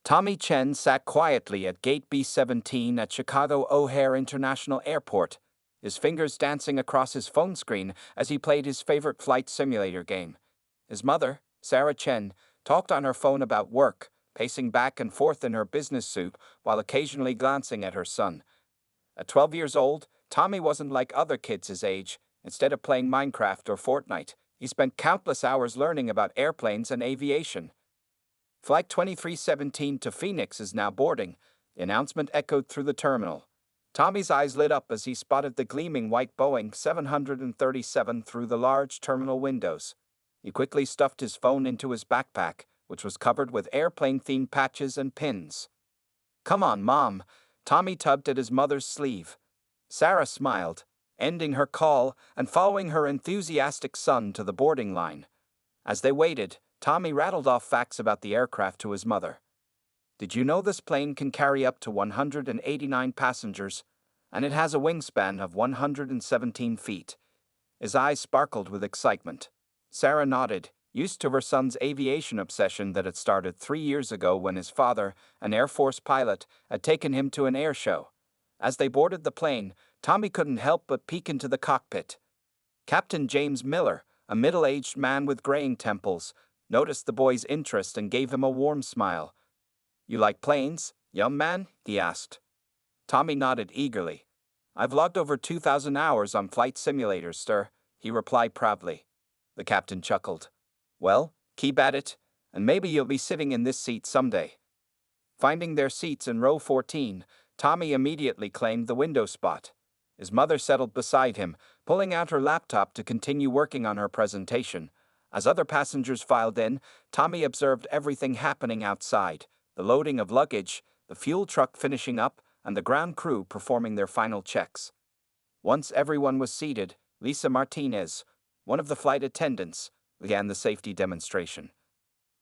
Tommy Chen sat quietly at Gate B-17 at Chicago O'Hare International Airport, his fingers dancing across his phone screen as he played his favorite flight simulator game. His mother, Sarah Chen, talked on her phone about work, pacing back and forth in her business suit while occasionally glancing at her son. At 12 years old, Tommy wasn't like other kids his age. Instead of playing Minecraft or Fortnite, he spent countless hours learning about airplanes and aviation. Flight 2317 to Phoenix is now boarding, the announcement echoed through the terminal. Tommy's eyes lit up as he spotted the gleaming white Boeing 737 through the large terminal windows. He quickly stuffed his phone into his backpack, which was covered with airplane-themed patches and pins. "Come on, Mom," Tommy tugged at his mother's sleeve. Sarah smiled, ending her call and following her enthusiastic son to the boarding line. As they waited, Tommy rattled off facts about the aircraft to his mother. "Did you know this plane can carry up to 189 passengers, and it has a wingspan of 117 feet? His eyes sparkled with excitement. Sarah nodded, used to her son's aviation obsession that had started 3 years ago when his father, an Air Force pilot, had taken him to an air show. As they boarded the plane, Tommy couldn't help but peek into the cockpit. Captain James Miller, a middle-aged man with graying temples, noticed the boy's interest and gave him a warm smile. "You like planes, young man?" he asked. Tommy nodded eagerly. "I've logged over 2,000 hours on flight simulators, sir," he replied proudly. The captain chuckled. "Well, keep at it, and maybe you'll be sitting in this seat someday." Finding their seats in row 14, Tommy immediately claimed the window spot. His mother settled beside him, pulling out her laptop to continue working on her presentation. As other passengers filed in, Tommy observed everything happening outside: the loading of luggage, the fuel truck finishing up, and the ground crew performing their final checks. Once everyone was seated, Lisa Martinez, one of the flight attendants, began the safety demonstration.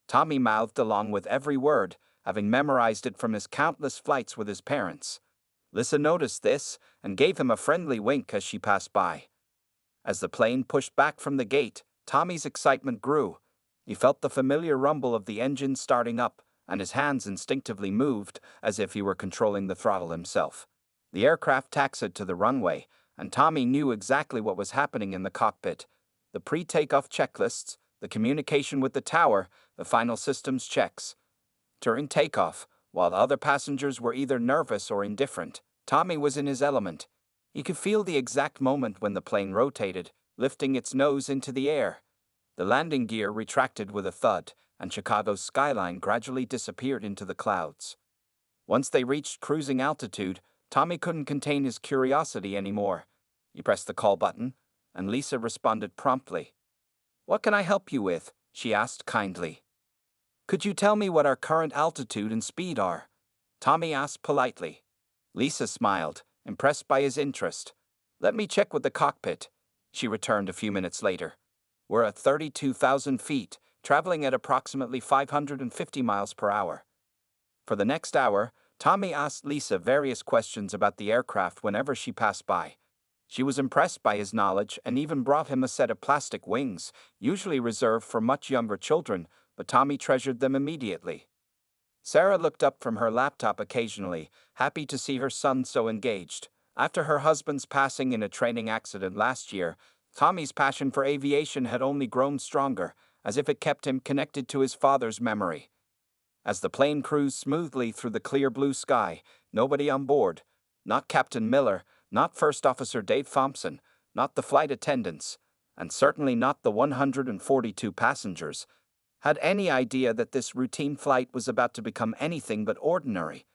Tommy mouthed along with every word, having memorized it from his countless flights with his parents. Lisa noticed this and gave him a friendly wink as she passed by. As the plane pushed back from the gate, Tommy's excitement grew. He felt the familiar rumble of the engine starting up, and his hands instinctively moved as if he were controlling the throttle himself. The aircraft taxied to the runway, and Tommy knew exactly what was happening in the cockpit: the pre-takeoff checklists, the communication with the tower, the final systems checks. During takeoff, while the other passengers were either nervous or indifferent, Tommy was in his element. He could feel the exact moment when the plane rotated, lifting its nose into the air. The landing gear retracted with a thud, and Chicago's skyline gradually disappeared into the clouds. Once they reached cruising altitude, Tommy couldn't contain his curiosity anymore. He pressed the call button, and Lisa responded promptly. "What can I help you with?" she asked kindly. "Could you tell me what our current altitude and speed are?" Tommy asked politely. Lisa smiled, impressed by his interest. "Let me check with the cockpit," she returned a few minutes later. "We're at 32,000 feet, traveling at approximately 550 miles per hour." For the next hour, Tommy asked Lisa various questions about the aircraft whenever she passed by. She was impressed by his knowledge and even brought him a set of plastic wings, usually reserved for much younger children, but Tommy treasured them immediately. Sarah looked up from her laptop occasionally, happy to see her son so engaged. After her husband's passing in a training accident last year, Tommy's passion for aviation had only grown stronger, as if it kept him connected to his father's memory. As the plane cruised smoothly through the clear blue sky, nobody on board, not Captain Miller, not First Officer Dave Thompson, not the flight attendants, and certainly not the 142 passengers, had any idea that this routine flight was about to become anything but ordinary.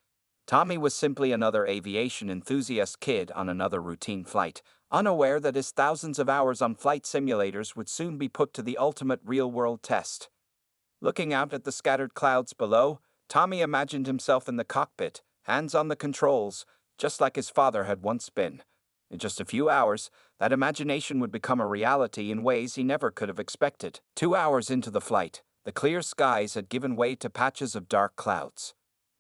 Tommy was simply another aviation enthusiast kid on another routine flight, unaware that his thousands of hours on flight simulators would soon be put to the ultimate real-world test. Looking out at the scattered clouds below, Tommy imagined himself in the cockpit, hands on the controls, just like his father had once been. In just a few hours, that imagination would become a reality in ways he never could have expected. 2 hours into the flight, the clear skies had given way to patches of dark clouds.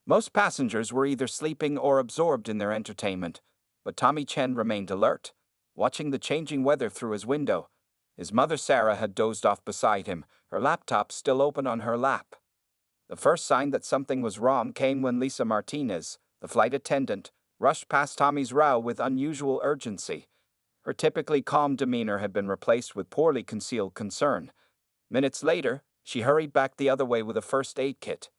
Most passengers were either sleeping or absorbed in their entertainment, but Tommy Chen remained alert, watching the changing weather through his window. His mother Sarah had dozed off beside him, her laptop still open on her lap. The first sign that something was wrong came when Lisa Martinez, the flight attendant, rushed past Tommy's row with unusual urgency. Her typically calm demeanor had been replaced with poorly concealed concern. Minutes later, she hurried back the other way with a first aid kit.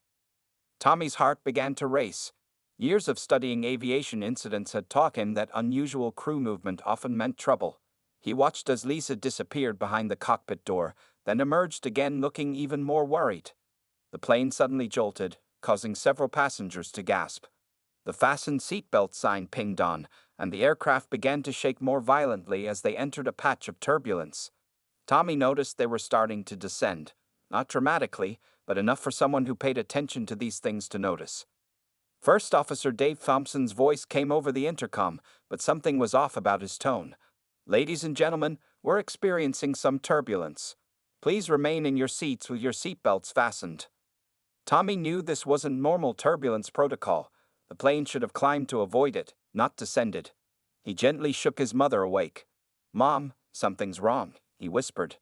Tommy's heart began to race. Years of studying aviation incidents had taught him that unusual crew movement often meant trouble. He watched as Lisa disappeared behind the cockpit door, then emerged again looking even more worried. The plane suddenly jolted, causing several passengers to gasp. The fasten seatbelt sign pinged on, and the aircraft began to shake more violently as they entered a patch of turbulence. Tommy noticed they were starting to descend, not dramatically, but enough for someone who paid attention to these things to notice. First Officer Dave Thompson's voice came over the intercom, but something was off about his tone. "Ladies and gentlemen, we're experiencing some turbulence. Please remain in your seats with your seatbelts fastened." Tommy knew this wasn't normal turbulence protocol. The plane should have climbed to avoid it, not descended. He gently shook his mother awake. "Mom, something's wrong," he whispered.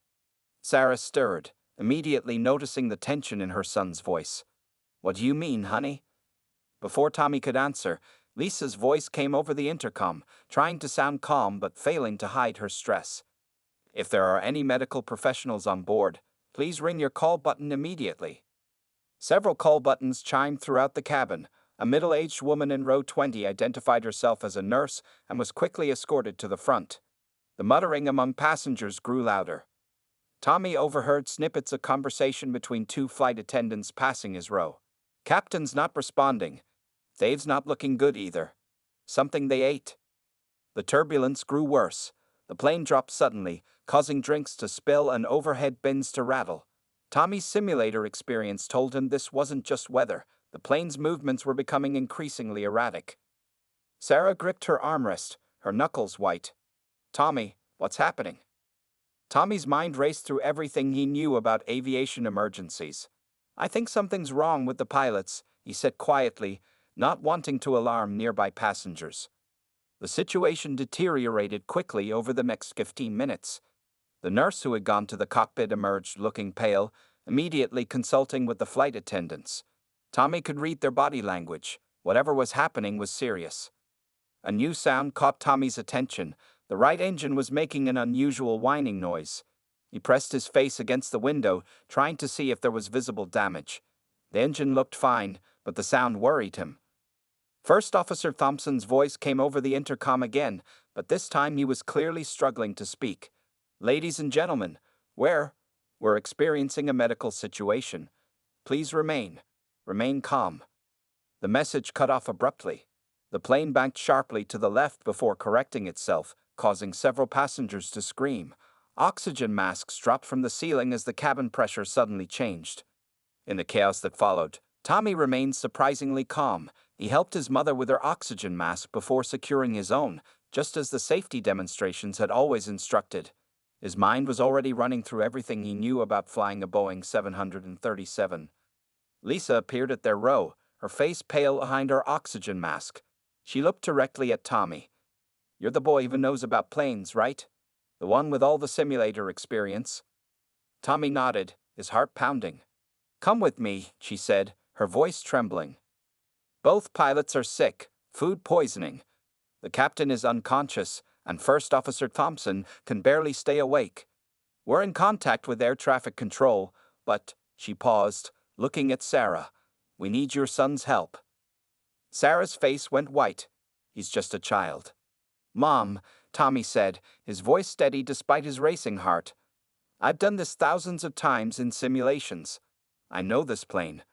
Sarah stirred, immediately noticing the tension in her son's voice. "What do you mean, honey?" Before Tommy could answer, Lisa's voice came over the intercom, trying to sound calm but failing to hide her stress. "If there are any medical professionals on board, please ring your call button immediately." Several call buttons chimed throughout the cabin. A middle-aged woman in row 20 identified herself as a nurse and was quickly escorted to the front. The muttering among passengers grew louder. Tommy overheard snippets of conversation between two flight attendants passing his row. "Captain's not responding. Dave's not looking good either. Something they ate." The turbulence grew worse. The plane dropped suddenly, causing drinks to spill and overhead bins to rattle. Tommy's simulator experience told him this wasn't just weather. The plane's movements were becoming increasingly erratic. Sarah gripped her armrest, her knuckles white. "Tommy, what's happening?" Tommy's mind raced through everything he knew about aviation emergencies. "I think something's wrong with the pilots," he said quietly, not wanting to alarm nearby passengers. The situation deteriorated quickly over the next 15 minutes. The nurse who had gone to the cockpit emerged looking pale, immediately consulting with the flight attendants. Tommy could read their body language. Whatever was happening was serious. A new sound caught Tommy's attention. The right engine was making an unusual whining noise. He pressed his face against the window, trying to see if there was visible damage. The engine looked fine, but the sound worried him. First Officer Thompson's voice came over the intercom again, but this time he was clearly struggling to speak. "Ladies and gentlemen, we're experiencing a medical situation. Please remain calm." The message cut off abruptly. The plane banked sharply to the left before correcting itself, causing several passengers to scream. Oxygen masks dropped from the ceiling as the cabin pressure suddenly changed. In the chaos that followed, Tommy remained surprisingly calm. He helped his mother with her oxygen mask before securing his own, just as the safety demonstrations had always instructed. His mind was already running through everything he knew about flying a Boeing 737. Lisa appeared at their row, her face pale behind her oxygen mask. She looked directly at Tommy. "You're the boy who knows about planes, right? The one with all the simulator experience?" Tommy nodded, his heart pounding. "Come with me," she said, her voice trembling. "Both pilots are sick, food poisoning. The captain is unconscious, and First Officer Thompson can barely stay awake. We're in contact with air traffic control, but," she paused, looking at Sarah, "we need your son's help." Sarah's face went white. "He's just a child." "Mom," Tommy said, his voice steady despite his racing heart. "I've done this thousands of times in simulations. I know this plane."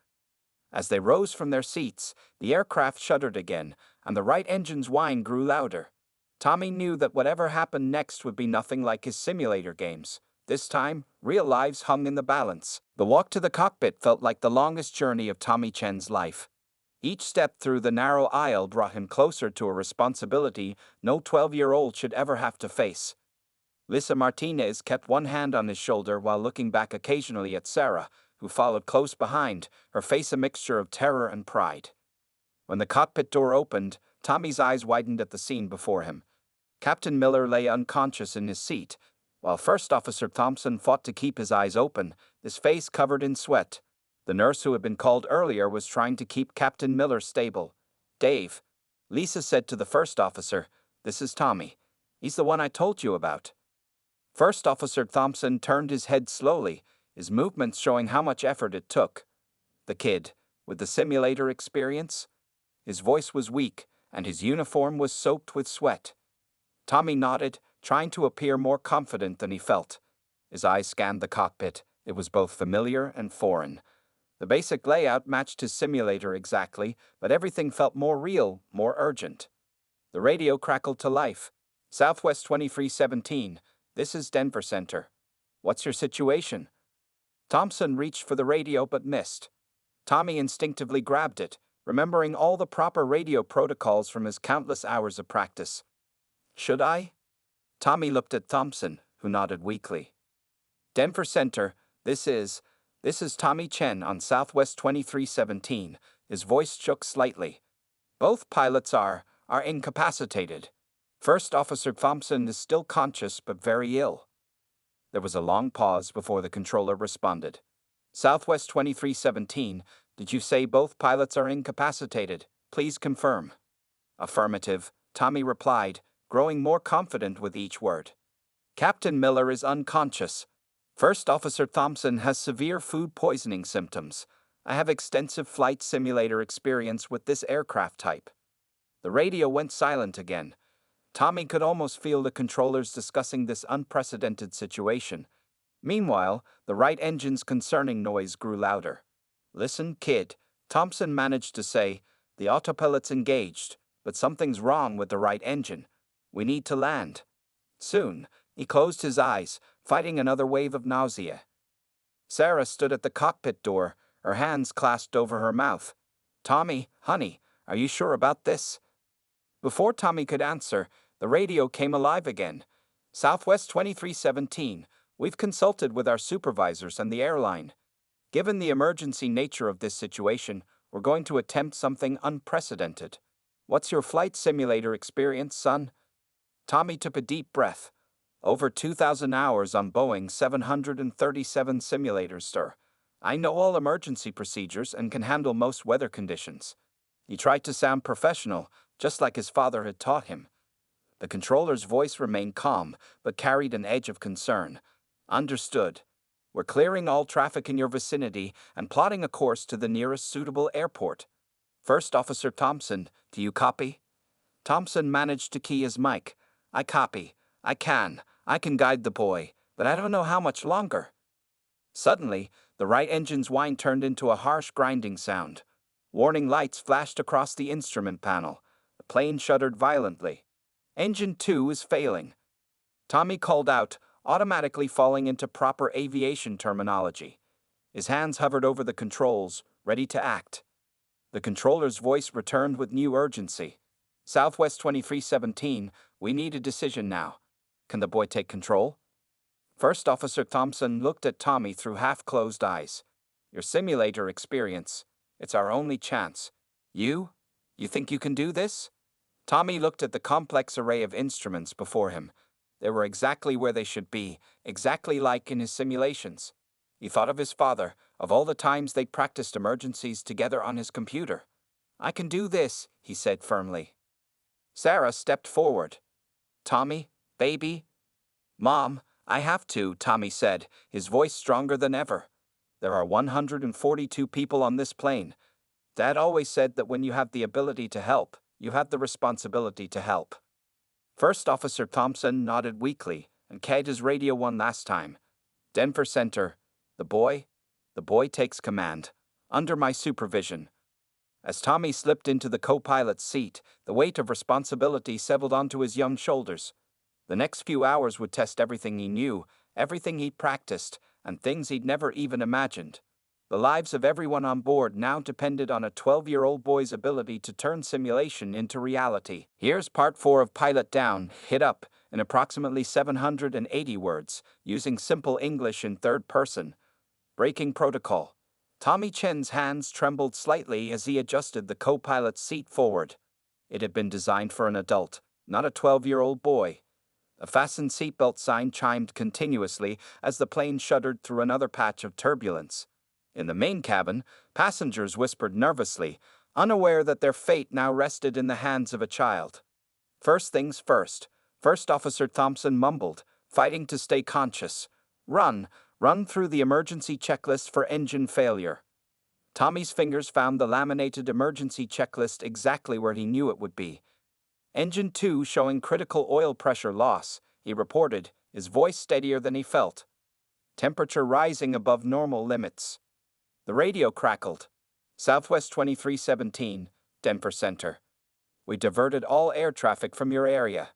As they rose from their seats, the aircraft shuddered again, and the right engine's whine grew louder. Tommy knew that whatever happened next would be nothing like his simulator games. This time, real lives hung in the balance. The walk to the cockpit felt like the longest journey of Tommy Chen's life. Each step through the narrow aisle brought him closer to a responsibility no 12-year-old should ever have to face. Lisa Martinez kept one hand on his shoulder while looking back occasionally at Sarah, who followed close behind, her face a mixture of terror and pride. When the cockpit door opened, Tommy's eyes widened at the scene before him. Captain Miller lay unconscious in his seat, while First Officer Thompson fought to keep his eyes open, his face covered in sweat. The nurse who had been called earlier was trying to keep Captain Miller stable. "Dave," Lisa said to the first officer, "this is Tommy. He's the one I told you about." First Officer Thompson turned his head slowly, his movements showing how much effort it took. The kid, with the simulator experience? His voice was weak, and his uniform was soaked with sweat. Tommy nodded, trying to appear more confident than he felt. His eyes scanned the cockpit. It was both familiar and foreign. The basic layout matched his simulator exactly, but everything felt more real, more urgent. The radio crackled to life. "Southwest 2317, this is Denver Center. What's your situation?" Thompson reached for the radio but missed. Tommy instinctively grabbed it, remembering all the proper radio protocols from his countless hours of practice. "Should I?" Tommy looked at Thompson, who nodded weakly. "Denver Center, this is Tommy Chen on Southwest 2317. His voice shook slightly. "Both pilots are incapacitated. First Officer Thompson is still conscious but very ill." There was a long pause before the controller responded. "Southwest 2317, did you say both pilots are incapacitated? Please confirm." "Affirmative," Tommy replied, growing more confident with each word. "Captain Miller is unconscious. First Officer Thompson has severe food poisoning symptoms. I have extensive flight simulator experience with this aircraft type." The radio went silent again. Tommy could almost feel the controllers discussing this unprecedented situation. Meanwhile, the right engine's concerning noise grew louder. "Listen, kid," Thompson managed to say, "the autopilot's engaged, but something's wrong with the right engine. We need to land soon." He closed his eyes, fighting another wave of nausea. Sarah stood at the cockpit door, her hands clasped over her mouth. "Tommy, honey, are you sure about this?" Before Tommy could answer, the radio came alive again. "Southwest 2317, we've consulted with our supervisors and the airline. Given the emergency nature of this situation, we're going to attempt something unprecedented. What's your flight simulator experience, son?" Tommy took a deep breath. "Over 2,000 hours on Boeing 737 simulators, sir. I know all emergency procedures and can handle most weather conditions." He tried to sound professional, just like his father had taught him. The controller's voice remained calm, but carried an edge of concern. "Understood. We're clearing all traffic in your vicinity and plotting a course to the nearest suitable airport. First Officer Thompson, do you copy?" Thompson managed to key his mic. "I copy. I can guide the boy, but I don't know how much longer." Suddenly, the right engine's whine turned into a harsh grinding sound. Warning lights flashed across the instrument panel. The plane shuddered violently. "Engine 2 is failing." Tommy called out, automatically falling into proper aviation terminology. His hands hovered over the controls, ready to act. The controller's voice returned with new urgency. "Southwest 2317, we need a decision now. Can the boy take control?" First Officer Thompson looked at Tommy through half-closed eyes. "Your simulator experience. It's our only chance. You think you can do this?" Tommy looked at the complex array of instruments before him. They were exactly where they should be, exactly like in his simulations. He thought of his father, of all the times they'd practiced emergencies together on his computer. "I can do this," he said firmly. Sarah stepped forward. "Tommy, baby." "Mom, I have to," Tommy said, his voice stronger than ever. "There are 142 people on this plane. Dad always said that when you have the ability to help, you have the responsibility to help." First Officer Thompson nodded weakly and keyed his radio one last time. "Denver Center, the boy takes command, under my supervision." As Tommy slipped into the co-pilot's seat, the weight of responsibility settled onto his young shoulders. The next few hours would test everything he knew, everything he'd practiced, and things he'd never even imagined. The lives of everyone on board now depended on a 12-year-old boy's ability to turn simulation into reality. Here's part 4 of Pilot Down, Hit Up, in approximately 780 words, using simple English in third person. Breaking protocol. Tommy Chen's hands trembled slightly as he adjusted the co-pilot's seat forward. It had been designed for an adult, not a 12-year-old boy. A fastened seatbelt sign chimed continuously as the plane shuddered through another patch of turbulence. In the main cabin, passengers whispered nervously, unaware that their fate now rested in the hands of a child. First things first, First Officer Thompson mumbled, fighting to stay conscious. Run, run through the emergency checklist for engine failure. Tommy's fingers found the laminated emergency checklist exactly where he knew it would be. Engine 2 showing critical oil pressure loss, he reported, his voice steadier than he felt. Temperature rising above normal limits. The radio crackled. Southwest 2317, Denver Center. We diverted all air traffic from your area.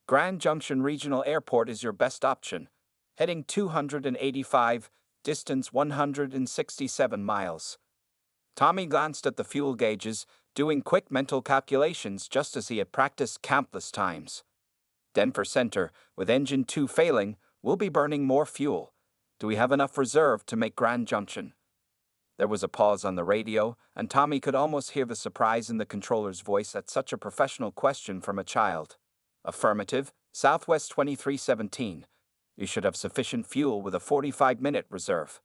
Grand Junction Regional Airport is your best option. Heading 285, distance 167 miles. Tommy glanced at the fuel gauges, doing quick mental calculations just as he had practiced countless times. Denver Center, with engine 2 failing, we'll be burning more fuel. Do we have enough reserve to make Grand Junction? There was a pause on the radio, and Tommy could almost hear the surprise in the controller's voice at such a professional question from a child. Affirmative, Southwest 2317. You should have sufficient fuel with a 45-minute reserve.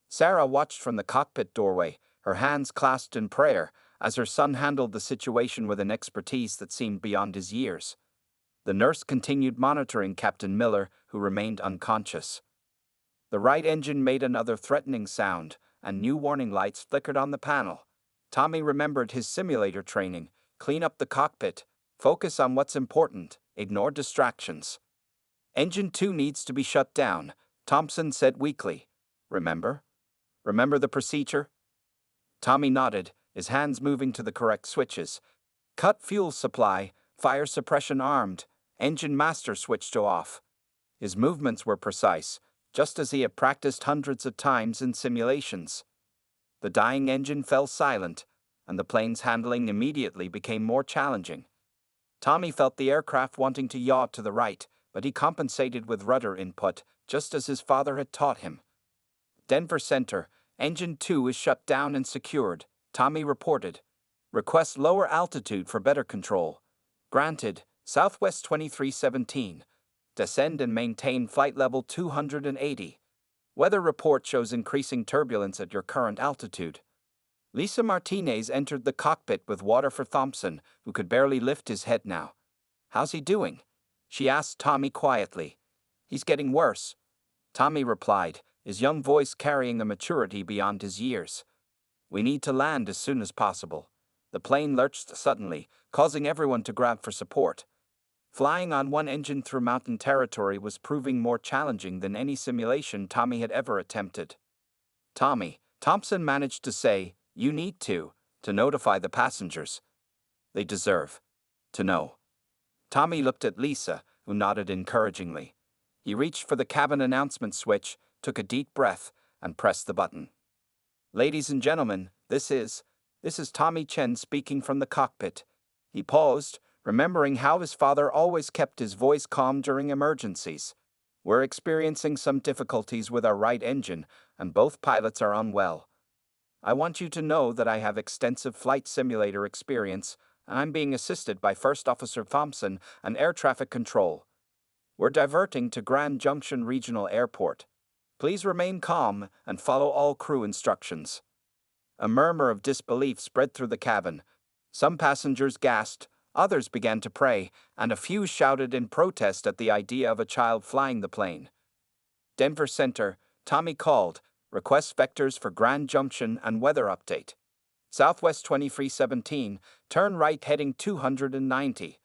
Sarah watched from the cockpit doorway, her hands clasped in prayer, as her son handled the situation with an expertise that seemed beyond his years. The nurse continued monitoring Captain Miller, who remained unconscious. The right engine made another threatening sound, and new warning lights flickered on the panel. Tommy remembered his simulator training: clean up the cockpit, focus on what's important, ignore distractions. Engine 2 needs to be shut down, Thompson said weakly. Remember? Remember the procedure? Tommy nodded, his hands moving to the correct switches. Cut fuel supply, fire suppression armed, engine master switch to off. His movements were precise, just as he had practiced hundreds of times in simulations. The dying engine fell silent, and the plane's handling immediately became more challenging. Tommy felt the aircraft wanting to yaw to the right, but he compensated with rudder input, just as his father had taught him. Denver Center, Engine 2 is shut down and secured, Tommy reported. Request lower altitude for better control. Granted, Southwest 2317. Descend and maintain flight level 280. Weather report shows increasing turbulence at your current altitude. Lisa Martinez entered the cockpit with water for Thompson, who could barely lift his head now. How's he doing? She asked Tommy quietly. He's getting worse, Tommy replied, his young voice carrying a maturity beyond his years. We need to land as soon as possible. The plane lurched suddenly, causing everyone to grab for support. Flying on one engine through mountain territory was proving more challenging than any simulation Tommy had ever attempted. Tommy, Thompson managed to say, you need to notify the passengers. They deserve to know. Tommy looked at Lisa, who nodded encouragingly. He reached for the cabin announcement switch, took a deep breath, and pressed the button. Ladies and gentlemen, this is Tommy Chen speaking from the cockpit. He paused, remembering how his father always kept his voice calm during emergencies. We're experiencing some difficulties with our right engine, and both pilots are unwell. I want you to know that I have extensive flight simulator experience, and I'm being assisted by First Officer Thompson and Air Traffic Control. We're diverting to Grand Junction Regional Airport. Please remain calm and follow all crew instructions. A murmur of disbelief spread through the cabin. Some passengers gasped, others began to pray, and a few shouted in protest at the idea of a child flying the plane. Denver Center, Tommy called, request vectors for Grand Junction and weather update. Southwest 2317, turn right heading 290.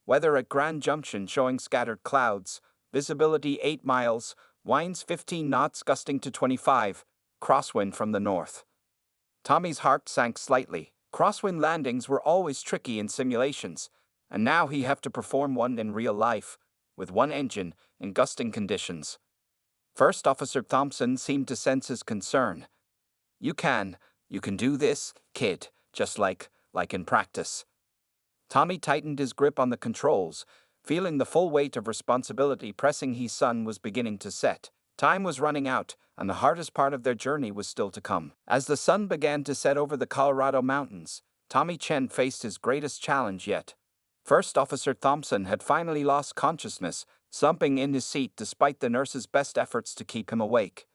Weather at Grand Junction showing scattered clouds, visibility 8 miles, winds 15 knots gusting to 25, crosswind from the north. Tommy's heart sank slightly. Crosswind landings were always tricky in simulations, and now he had to perform one in real life, with one engine, in gusting conditions. First Officer Thompson seemed to sense his concern. You can do this, kid, just like in practice. Tommy tightened his grip on the controls, feeling the full weight of responsibility pressing his son was beginning to set. Time was running out, and the hardest part of their journey was still to come. As the sun began to set over the Colorado mountains, Tommy Chen faced his greatest challenge yet. First Officer Thompson had finally lost consciousness, slumping in his seat despite the nurse's best efforts to keep him awake.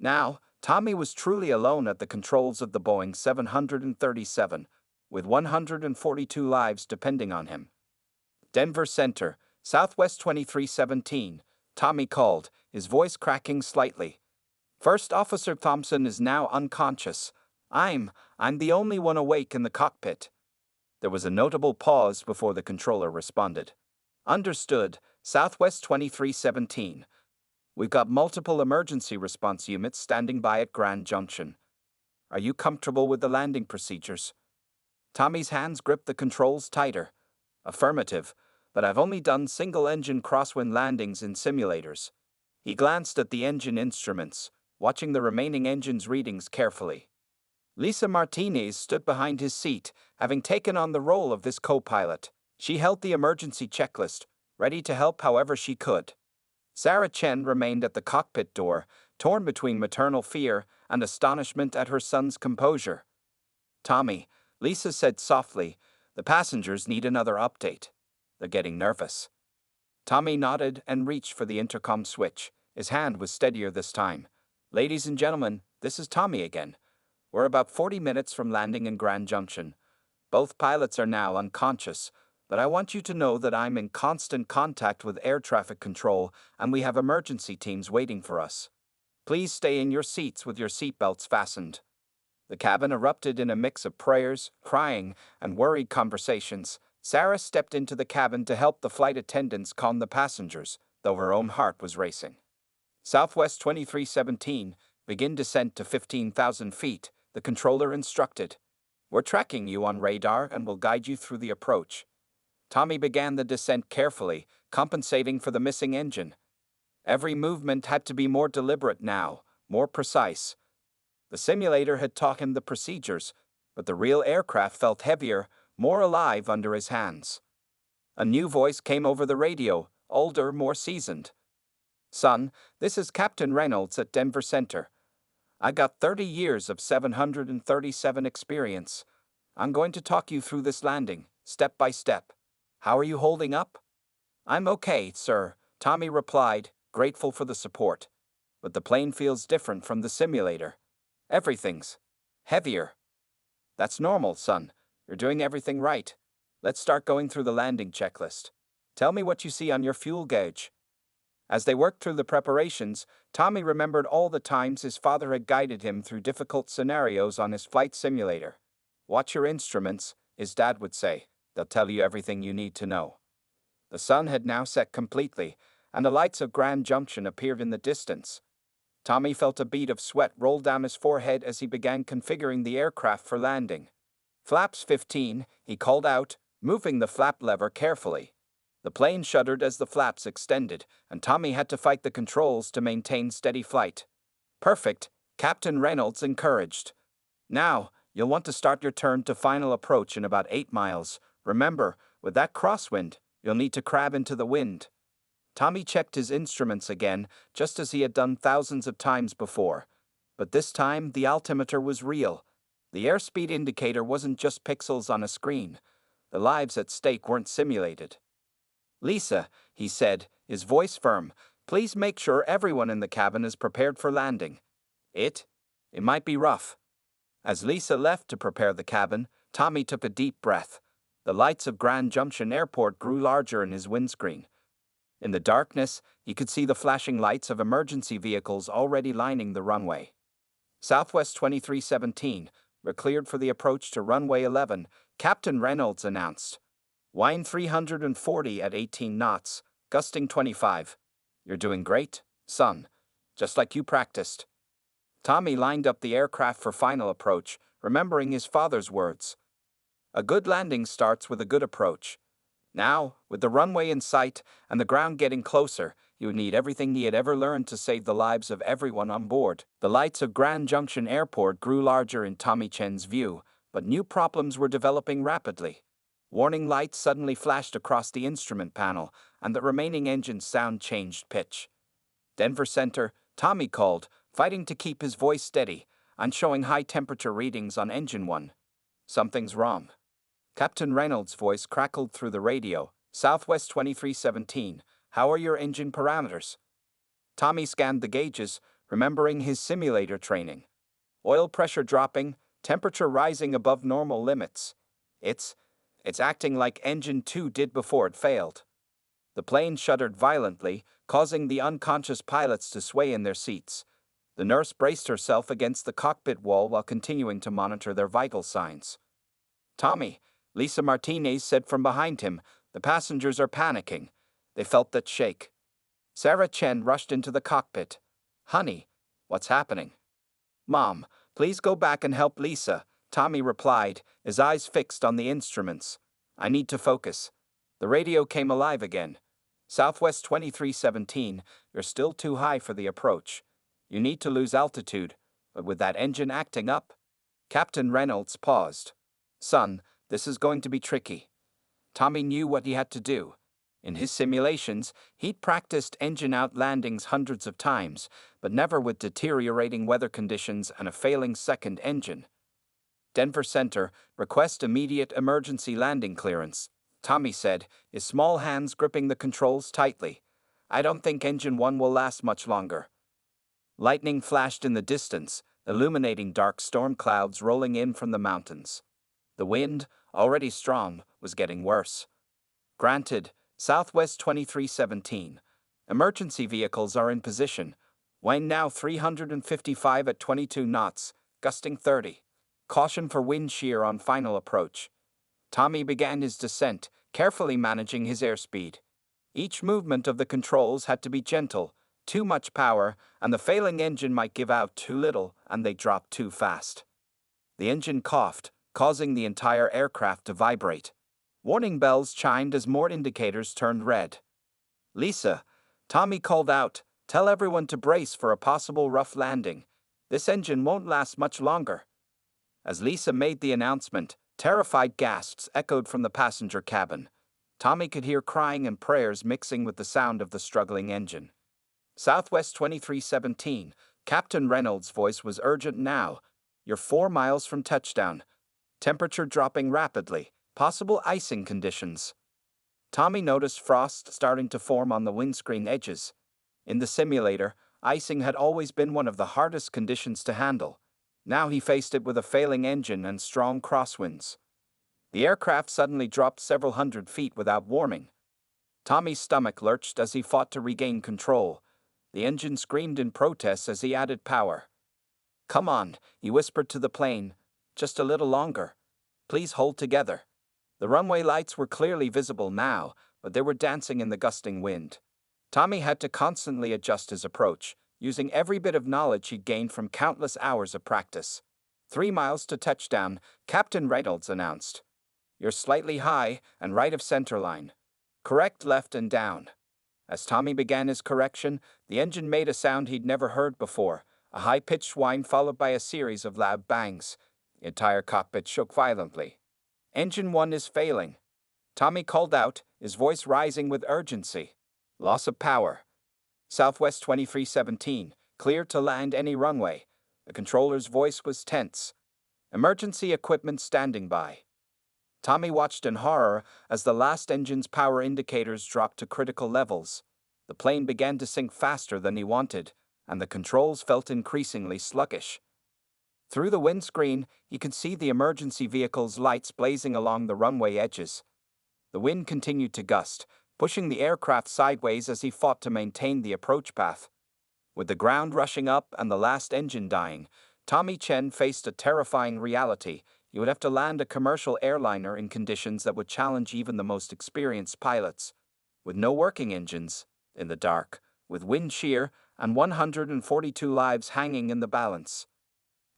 Now, Tommy was truly alone at the controls of the Boeing 737, with 142 lives depending on him. Denver Center, Southwest 2317, Tommy called, his voice cracking slightly. First Officer Thompson is now unconscious. I'm the only one awake in the cockpit. There was a notable pause before the controller responded. Understood, Southwest 2317. We've got multiple emergency response units standing by at Grand Junction. Are you comfortable with the landing procedures? Tommy's hands gripped the controls tighter. Affirmative, but I've only done single-engine crosswind landings in simulators. He glanced at the engine instruments, watching the remaining engine's readings carefully. Lisa Martinez stood behind his seat, having taken on the role of this co-pilot. She held the emergency checklist, ready to help however she could. Sarah Chen remained at the cockpit door, torn between maternal fear and astonishment at her son's composure. Tommy, Lisa said softly, the passengers need another update. They're getting nervous. Tommy nodded and reached for the intercom switch. His hand was steadier this time. Ladies and gentlemen, this is Tommy again. We're about 40 minutes from landing in Grand Junction. Both pilots are now unconscious, but I want you to know that I'm in constant contact with air traffic control and we have emergency teams waiting for us. Please stay in your seats with your seatbelts fastened. The cabin erupted in a mix of prayers, crying, and worried conversations. Sarah stepped into the cabin to help the flight attendants calm the passengers, though her own heart was racing. Southwest 2317, begin descent to 15,000 feet, the controller instructed. We're tracking you on radar and will guide you through the approach. Tommy began the descent carefully, compensating for the missing engine. Every movement had to be more deliberate now, more precise. The simulator had taught him the procedures, but the real aircraft felt heavier, more alive under his hands. A new voice came over the radio, older, more seasoned. Son, this is Captain Reynolds at Denver Center. I got 30 years of 737 experience. I'm going to talk you through this landing, step by step. How are you holding up? I'm okay, sir, Tommy replied, grateful for the support. But the plane feels different from the simulator. Everything's heavier. That's normal, son. You're doing everything right. Let's start going through the landing checklist. Tell me what you see on your fuel gauge. As they worked through the preparations, Tommy remembered all the times his father had guided him through difficult scenarios on his flight simulator. Watch your instruments, his dad would say. They'll tell you everything you need to know. The sun had now set completely, and the lights of Grand Junction appeared in the distance. Tommy felt a bead of sweat roll down his forehead as he began configuring the aircraft for landing. Flaps 15, he called out, moving the flap lever carefully. The plane shuddered as the flaps extended, and Tommy had to fight the controls to maintain steady flight. Perfect, Captain Reynolds encouraged. Now, you'll want to start your turn to final approach in about 8 miles. Remember, with that crosswind, you'll need to crab into the wind. Tommy checked his instruments again, just as he had done thousands of times before. But this time, the altimeter was real. The airspeed indicator wasn't just pixels on a screen. The lives at stake weren't simulated. Lisa, he said, his voice firm, please make sure everyone in the cabin is prepared for landing. It might be rough. As Lisa left to prepare the cabin, Tommy took a deep breath. The lights of Grand Junction Airport grew larger in his windscreen. In the darkness, he could see the flashing lights of emergency vehicles already lining the runway. Southwest 2317, we're cleared for the approach to runway 11, Captain Reynolds announced. Wind 340 at 18 knots, gusting 25. You're doing great, son, just like you practiced. Tommy lined up the aircraft for final approach, remembering his father's words. A good landing starts with a good approach. Now, with the runway in sight and the ground getting closer, you would need everything he had ever learned to save the lives of everyone on board. The lights of Grand Junction Airport grew larger in Tommy Chen's view, but new problems were developing rapidly. Warning lights suddenly flashed across the instrument panel, and the remaining engine's sound changed pitch. Denver Center, Tommy called, fighting to keep his voice steady, and showing high temperature readings on engine 1. Something's wrong. Captain Reynolds' voice crackled through the radio. Southwest 2317, how are your engine parameters? Tommy scanned the gauges, remembering his simulator training. Oil pressure dropping, temperature rising above normal limits. It's acting like Engine 2 did before it failed. The plane shuddered violently, causing the unconscious pilots to sway in their seats. The nurse braced herself against the cockpit wall while continuing to monitor their vital signs. "Tommy," Lisa Martinez said from behind him, "the passengers are panicking." They felt that shake. Sarah Chen rushed into the cockpit. "Honey, what's happening?" "Mom, please go back and help Lisa," Tommy replied, his eyes fixed on the instruments. "I need to focus." The radio came alive again. "Southwest 2317, you're still too high for the approach. You need to lose altitude, but with that engine acting up." Captain Reynolds paused. "Son, this is going to be tricky." Tommy knew what he had to do. In his simulations, he'd practiced engine-out landings hundreds of times, but never with deteriorating weather conditions and a failing second engine. "Denver Center, request immediate emergency landing clearance," Tommy said, his small hands gripping the controls tightly. "I don't think Engine 1 will last much longer." Lightning flashed in the distance, illuminating dark storm clouds rolling in from the mountains. The wind, already strong, was getting worse. "Granted, Southwest 2317. Emergency vehicles are in position. Wind now 355 at 22 knots, gusting 30. Caution for wind shear on final approach." Tommy began his descent, carefully managing his airspeed. Each movement of the controls had to be gentle. Too much power, and the failing engine might give out too little, and they dropped too fast. The engine coughed, causing the entire aircraft to vibrate. Warning bells chimed as more indicators turned red. "Lisa," Tommy called out, "tell everyone to brace for a possible rough landing. This engine won't last much longer." As Lisa made the announcement, terrified gasps echoed from the passenger cabin. Tommy could hear crying and prayers mixing with the sound of the struggling engine. "Southwest 2317, Captain Reynolds' voice was urgent now. You're 4 miles from touchdown. Temperature dropping rapidly. Possible icing conditions." Tommy noticed frost starting to form on the windscreen edges. In the simulator, icing had always been one of the hardest conditions to handle. Now he faced it with a failing engine and strong crosswinds. The aircraft suddenly dropped several hundred feet without warning. Tommy's stomach lurched as he fought to regain control. The engine screamed in protest as he added power. "Come on," he whispered to the plane. "Just a little longer. Please hold together." The runway lights were clearly visible now, but they were dancing in the gusting wind. Tommy had to constantly adjust his approach, using every bit of knowledge he'd gained from countless hours of practice. 3 miles to touchdown, Captain Reynolds announced. "You're slightly high and right of center line. Correct left and down." As Tommy began his correction, the engine made a sound he'd never heard before, a high-pitched whine followed by a series of loud bangs. The entire cockpit shook violently. "Engine 1 is failing," Tommy called out, his voice rising with urgency. "Loss of power. Southwest 2317, clear to land any runway." The controller's voice was tense. "Emergency equipment standing by." Tommy watched in horror as the last engine's power indicators dropped to critical levels. The plane began to sink faster than he wanted, and the controls felt increasingly sluggish. Through the windscreen, he could see the emergency vehicle's lights blazing along the runway edges. The wind continued to gust, pushing the aircraft sideways as he fought to maintain the approach path. With the ground rushing up and the last engine dying, Tommy Chen faced a terrifying reality. He would have to land a commercial airliner in conditions that would challenge even the most experienced pilots. With no working engines, in the dark, with wind shear, and 142 lives hanging in the balance.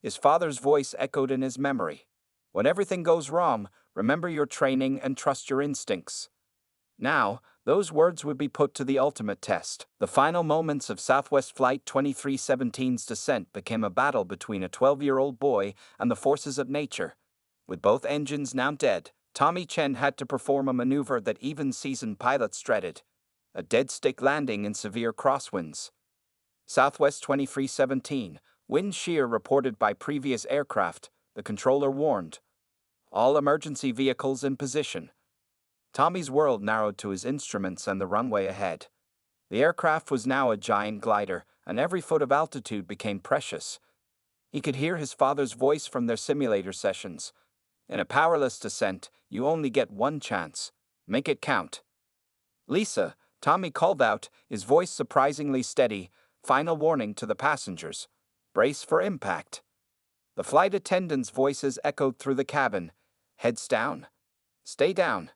His father's voice echoed in his memory. "When everything goes wrong, remember your training and trust your instincts." Now, those words would be put to the ultimate test. The final moments of Southwest Flight 2317's descent became a battle between a 12-year-old boy and the forces of nature. With both engines now dead, Tommy Chen had to perform a maneuver that even seasoned pilots dreaded: a dead-stick landing in severe crosswinds. Southwest 2317, wind shear reported by previous aircraft, the controller warned. All emergency vehicles in position. Tommy's world narrowed to his instruments and the runway ahead. The aircraft was now a giant glider, and every foot of altitude became precious. He could hear his father's voice from their simulator sessions. In a powerless descent, you only get one chance. Make it count. Lisa, Tommy called out, his voice surprisingly steady. Final warning to the passengers. Brace for impact. The flight attendants' voices echoed through the cabin. Heads down. Stay down.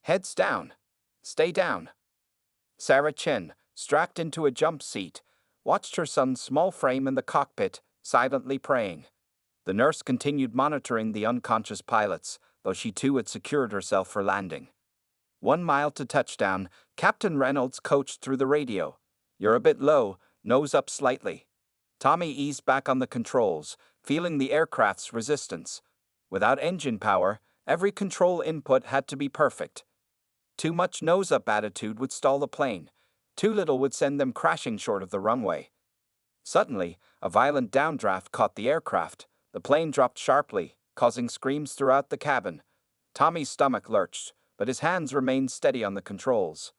Heads down. Stay down. Sarah Chen, strapped into a jump seat, watched her son's small frame in the cockpit, silently praying. The nurse continued monitoring the unconscious pilots, though she too had secured herself for landing. 1 mile to touchdown, Captain Reynolds coached through the radio. You're a bit low, nose up slightly. Tommy eased back on the controls, feeling the aircraft's resistance. Without engine power, every control input had to be perfect. Too much nose-up attitude would stall the plane. Too little would send them crashing short of the runway. Suddenly, a violent downdraft caught the aircraft. The plane dropped sharply, causing screams throughout the cabin. Tommy's stomach lurched, but his hands remained steady on the controls.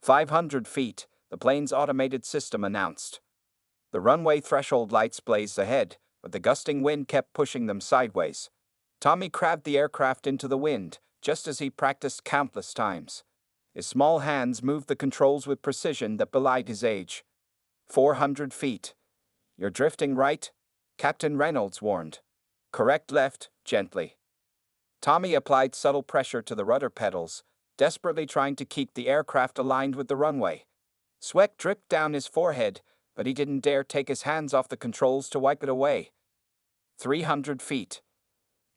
500 feet, the plane's automated system announced. The runway threshold lights blazed ahead, but the gusting wind kept pushing them sideways. Tommy crabbed the aircraft into the wind, just as he practiced countless times. His small hands moved the controls with precision that belied his age. 400 feet. You're drifting right, Captain Reynolds warned. Correct left, gently. Tommy applied subtle pressure to the rudder pedals, desperately trying to keep the aircraft aligned with the runway. Sweat dripped down his forehead, but he didn't dare take his hands off the controls to wipe it away. 300 feet.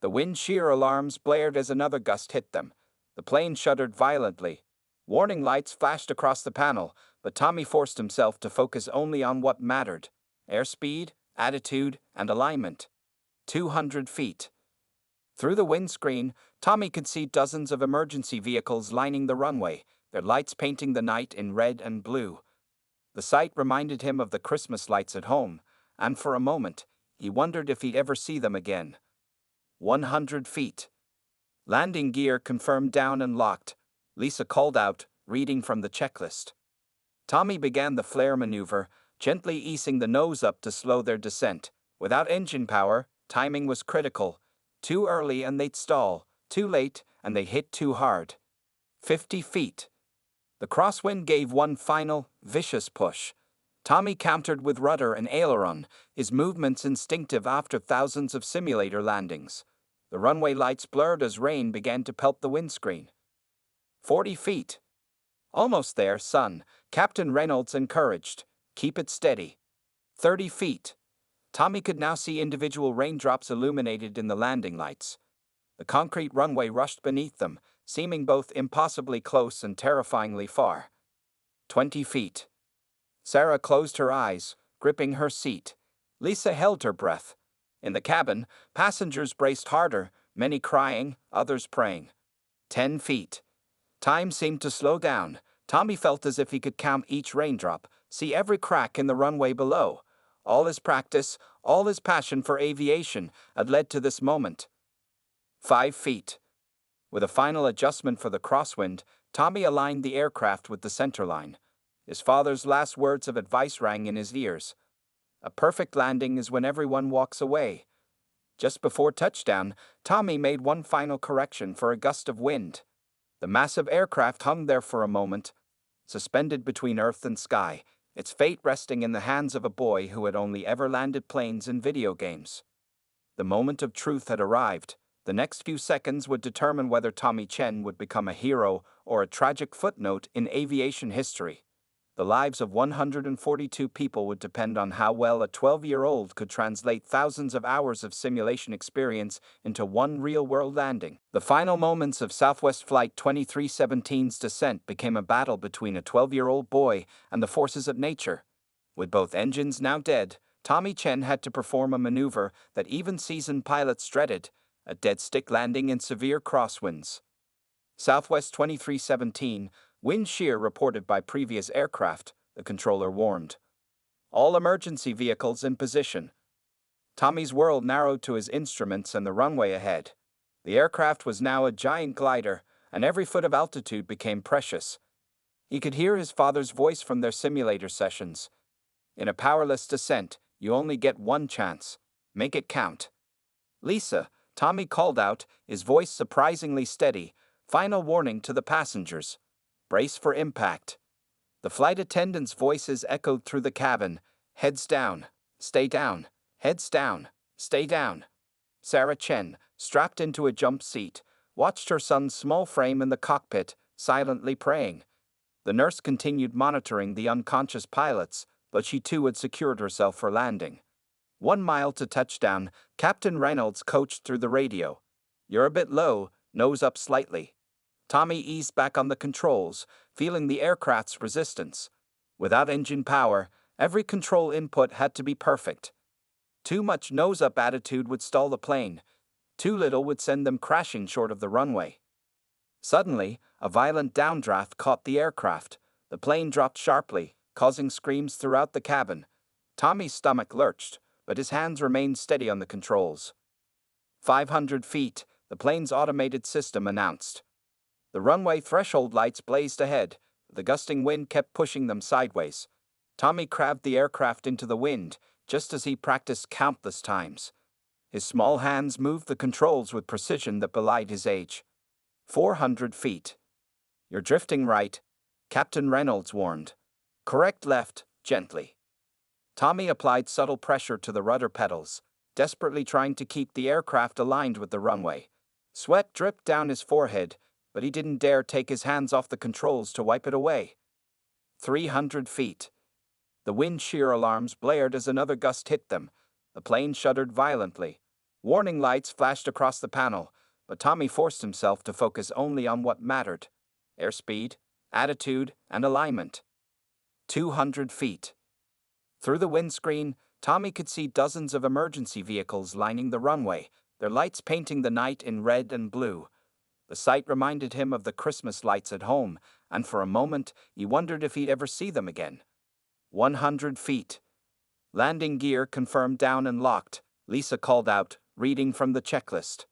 The wind shear alarms blared as another gust hit them. The plane shuddered violently. Warning lights flashed across the panel, but Tommy forced himself to focus only on what mattered: airspeed, attitude, and alignment. 200 feet. Through the windscreen, Tommy could see dozens of emergency vehicles lining the runway, their lights painting the night in red and blue. The sight reminded him of the Christmas lights at home, and for a moment, he wondered if he'd ever see them again. 100 feet. Landing gear confirmed down and locked, Lisa called out, reading from the checklist. Tommy began the flare maneuver, gently easing the nose up to slow their descent. Without engine power, timing was critical. Too early and they'd stall, too late and they hit too hard. 50 feet. The crosswind gave one final, vicious push. Tommy countered with rudder and aileron, his movements instinctive after thousands of simulator landings. The runway lights blurred as rain began to pelt the windscreen. 40 feet. Almost there, son, Captain Reynolds encouraged. Keep it steady. 30 feet. Tommy could now see individual raindrops illuminated in the landing lights. The concrete runway rushed beneath them, seeming both impossibly close and terrifyingly far. 20 feet. Sarah closed her eyes, gripping her seat. Lisa held her breath. In the cabin, passengers braced harder, many crying, others praying. 10 feet. Time seemed to slow down. Tommy felt as if he could count each raindrop, see every crack in the runway below. All his practice, all his passion for aviation had led to this moment. 5 feet. With a final adjustment for the crosswind, Tommy aligned the aircraft with the centerline. His father's last words of advice rang in his ears. A perfect landing is when everyone walks away. Just before touchdown, Tommy made one final correction for a gust of wind. The massive aircraft hung there for a moment, suspended between earth and sky, its fate resting in the hands of a boy who had only ever landed planes in video games. The moment of truth had arrived. The next few seconds would determine whether Tommy Chen would become a hero or a tragic footnote in aviation history. The lives of 142 people would depend on how well a 12-year-old could translate thousands of hours of simulation experience into one real-world landing. The final moments of Southwest Flight 2317's descent became a battle between a 12-year-old boy and the forces of nature. With both engines now dead, Tommy Chen had to perform a maneuver that even seasoned pilots dreaded: a dead-stick landing in severe crosswinds. Southwest 2317, wind shear reported by previous aircraft, the controller warned. All emergency vehicles in position. Tommy's world narrowed to his instruments and the runway ahead. The aircraft was now a giant glider, and every foot of altitude became precious. He could hear his father's voice from their simulator sessions. In a powerless descent, you only get one chance. Make it count. Lisa, Tommy called out, his voice surprisingly steady. Final warning to the passengers. Brace for impact. The flight attendant's voices echoed through the cabin. Heads down. Stay down. Heads down. Stay down. Sarah Chen, strapped into a jump seat, watched her son's small frame in the cockpit, silently praying. The nurse continued monitoring the unconscious pilots, but she too had secured herself for landing. 1 mile to touchdown, Captain Reynolds coached through the radio. You're a bit low, nose up slightly. Tommy eased back on the controls, feeling the aircraft's resistance. Without engine power, every control input had to be perfect. Too much nose-up attitude would stall the plane. Too little would send them crashing short of the runway. Suddenly, a violent downdraft caught the aircraft. The plane dropped sharply, causing screams throughout the cabin. Tommy's stomach lurched, but his hands remained steady on the controls. 500 feet, the plane's automated system announced. The runway threshold lights blazed ahead. The gusting wind kept pushing them sideways. Tommy craved the aircraft into the wind, just as he practiced countless times. His small hands moved the controls with precision that belied his age. 400 feet. You're drifting right, Captain Reynolds warned. Correct left, gently. Tommy applied subtle pressure to the rudder pedals, desperately trying to keep the aircraft aligned with the runway. Sweat dripped down his forehead, but he didn't dare take his hands off the controls to wipe it away. 300 feet. The wind shear alarms blared as another gust hit them. The plane shuddered violently. Warning lights flashed across the panel, but Tommy forced himself to focus only on what mattered: airspeed, attitude, and alignment. 200 feet. Through the windscreen, Tommy could see dozens of emergency vehicles lining the runway, their lights painting the night in red and blue. The sight reminded him of the Christmas lights at home, and for a moment he wondered if he'd ever see them again. 100 feet. Landing gear confirmed down and locked, Lisa called out, reading from the checklist.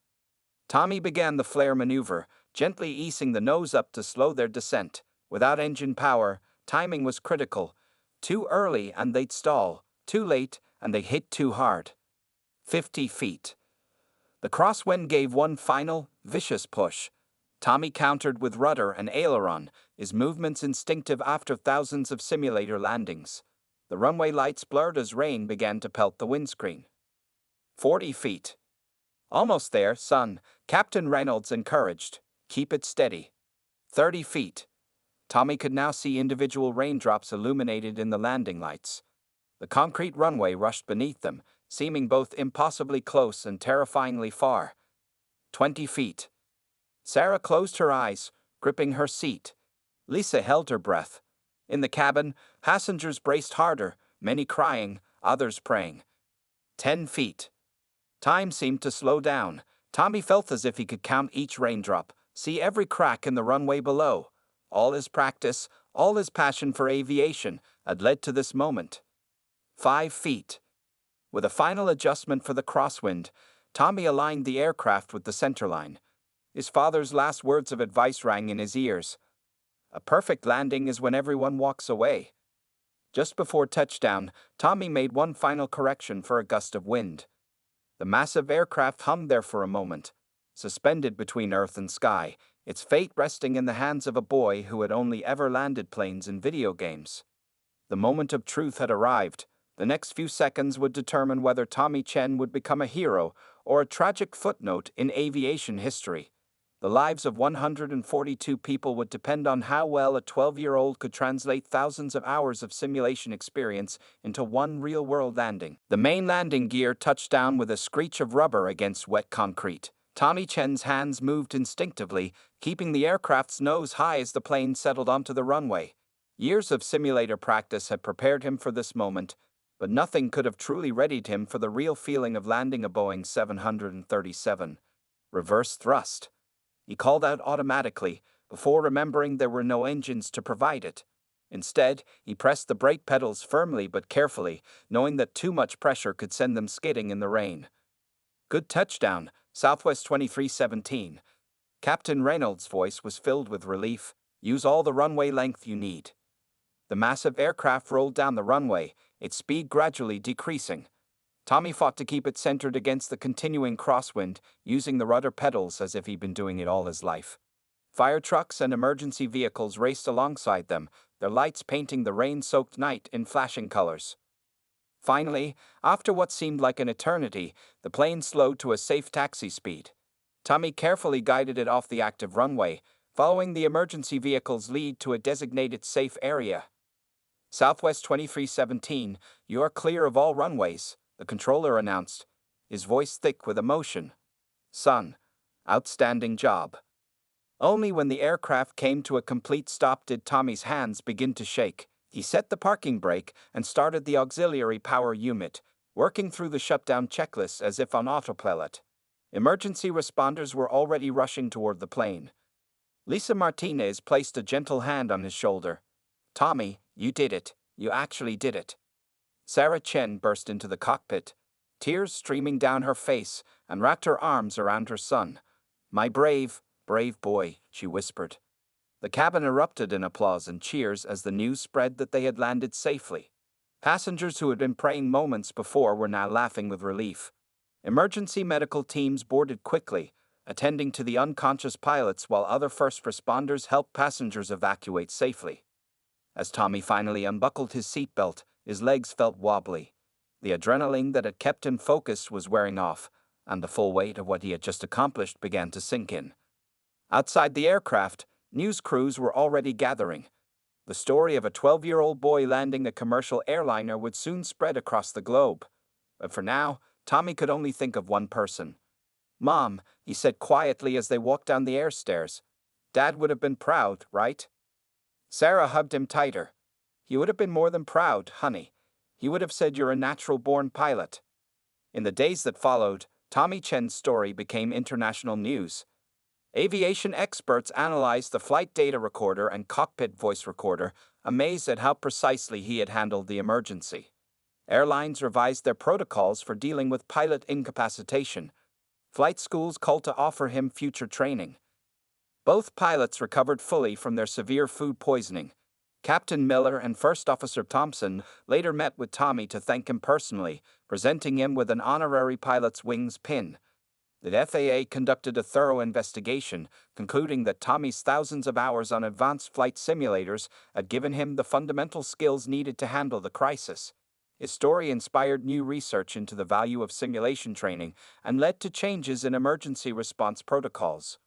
Tommy began the flare maneuver, gently easing the nose up to slow their descent. Without engine power, timing was critical. Too early and they'd stall, too late and they hit too hard. 50 feet. The crosswind gave one final, vicious push. Tommy countered with rudder and aileron, his movements instinctive after thousands of simulator landings. The runway lights blurred as rain began to pelt the windscreen. 40 feet. Almost there, son, Captain Reynolds encouraged. Keep it steady. 30 feet. Tommy could now see individual raindrops illuminated in the landing lights. The concrete runway rushed beneath them, seeming both impossibly close and terrifyingly far. 20 feet. Sarah closed her eyes, gripping her seat. Lisa held her breath. In the cabin, passengers braced harder, many crying, others praying. 10 feet. Time seemed to slow down. Tommy felt as if he could count each raindrop, see every crack in the runway below. All his practice, all his passion for aviation, had led to this moment. 5 feet. With a final adjustment for the crosswind, Tommy aligned the aircraft with the centerline. His father's last words of advice rang in his ears. A perfect landing is when everyone walks away. Just before touchdown, Tommy made one final correction for a gust of wind. The massive aircraft hummed there for a moment, suspended between earth and sky, its fate resting in the hands of a boy who had only ever landed planes in video games. The moment of truth had arrived. The next few seconds would determine whether Tommy Chen would become a hero or a tragic footnote in aviation history. The lives of 142 people would depend on how well a 12-year-old could translate thousands of hours of simulation experience into one real-world landing. The main landing gear touched down with a screech of rubber against wet concrete. Tommy Chen's hands moved instinctively, keeping the aircraft's nose high as the plane settled onto the runway. Years of simulator practice had prepared him for this moment, but nothing could have truly readied him for the real feeling of landing a Boeing 737. Reverse thrust. He called out automatically, before remembering there were no engines to provide it. Instead, he pressed the brake pedals firmly but carefully, knowing that too much pressure could send them skidding in the rain. Good touchdown, Southwest 2317. Captain Reynolds' voice was filled with relief. Use all the runway length you need. The massive aircraft rolled down the runway, its speed gradually decreasing. Tommy fought to keep it centered against the continuing crosswind, using the rudder pedals as if he'd been doing it all his life. Fire trucks and emergency vehicles raced alongside them, their lights painting the rain-soaked night in flashing colors. Finally, after what seemed like an eternity, the plane slowed to a safe taxi speed. Tommy carefully guided it off the active runway, following the emergency vehicle's lead to a designated safe area. Southwest 2317, you are clear of all runways, the controller announced, his voice thick with emotion. Son, outstanding job. Only when the aircraft came to a complete stop did Tommy's hands begin to shake. He set the parking brake and started the auxiliary power unit, working through the shutdown checklist as if on autopilot. Emergency responders were already rushing toward the plane. Lisa Martinez placed a gentle hand on his shoulder. Tommy, you did it. You actually did it. Sarah Chen burst into the cockpit, tears streaming down her face, and wrapped her arms around her son. My brave boy, she whispered. The cabin erupted in applause and cheers as the news spread that they had landed safely. Passengers who had been praying moments before were now laughing with relief. Emergency medical teams boarded quickly, attending to the unconscious pilots while other first responders helped passengers evacuate safely. As Tommy finally unbuckled his seatbelt, his legs felt wobbly. The adrenaline that had kept him focused was wearing off, and the full weight of what he had just accomplished began to sink in. Outside the aircraft, news crews were already gathering. The story of a 12-year-old boy landing a commercial airliner would soon spread across the globe. But for now, Tommy could only think of one person. Mom, he said quietly as they walked down the air stairs. Dad would have been proud, right? Sarah hugged him tighter. He would have been more than proud, honey. He would have said you're a natural-born pilot. In the days that followed, Tommy Chen's story became international news. Aviation experts analyzed the flight data recorder and cockpit voice recorder, amazed at how precisely he had handled the emergency. Airlines revised their protocols for dealing with pilot incapacitation. Flight schools called to offer him future training. Both pilots recovered fully from their severe food poisoning. Captain Miller and First Officer Thompson later met with Tommy to thank him personally, presenting him with an honorary pilot's wings pin. The FAA conducted a thorough investigation, concluding that Tommy's thousands of hours on advanced flight simulators had given him the fundamental skills needed to handle the crisis. His story inspired new research into the value of simulation training and led to changes in emergency response protocols.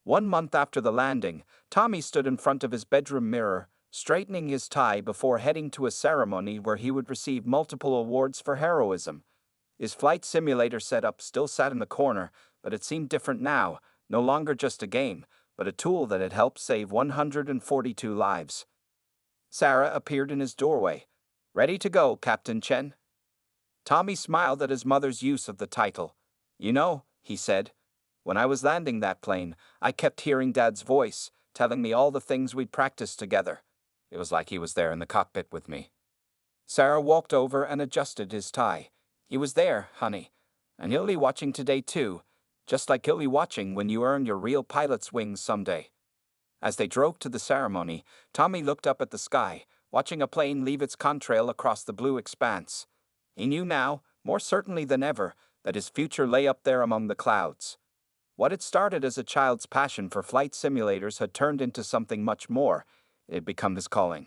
1 month after the landing, Tommy stood in front of his bedroom mirror, straightening his tie before heading to a ceremony where he would receive multiple awards for heroism. His flight simulator setup still sat in the corner, but it seemed different now, no longer just a game, but a tool that had helped save 142 lives. Sarah appeared in his doorway. Ready to go, Captain Chen? Tommy smiled at his mother's use of the title. You know, he said, when I was landing that plane, I kept hearing Dad's voice, telling me all the things we'd practiced together. It was like he was there in the cockpit with me. Sarah walked over and adjusted his tie. He was there, honey, and he'll be watching today too, just like he'll be watching when you earn your real pilot's wings someday. As they drove to the ceremony, Tommy looked up at the sky, watching a plane leave its contrail across the blue expanse. He knew now, more certainly than ever, that his future lay up there among the clouds. What had started as a child's passion for flight simulators had turned into something much more. It had become his calling.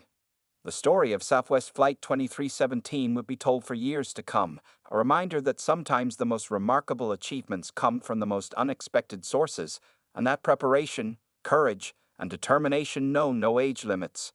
The story of Southwest Flight 2317 would be told for years to come, a reminder that sometimes the most remarkable achievements come from the most unexpected sources, and that preparation, courage, and determination know no age limits.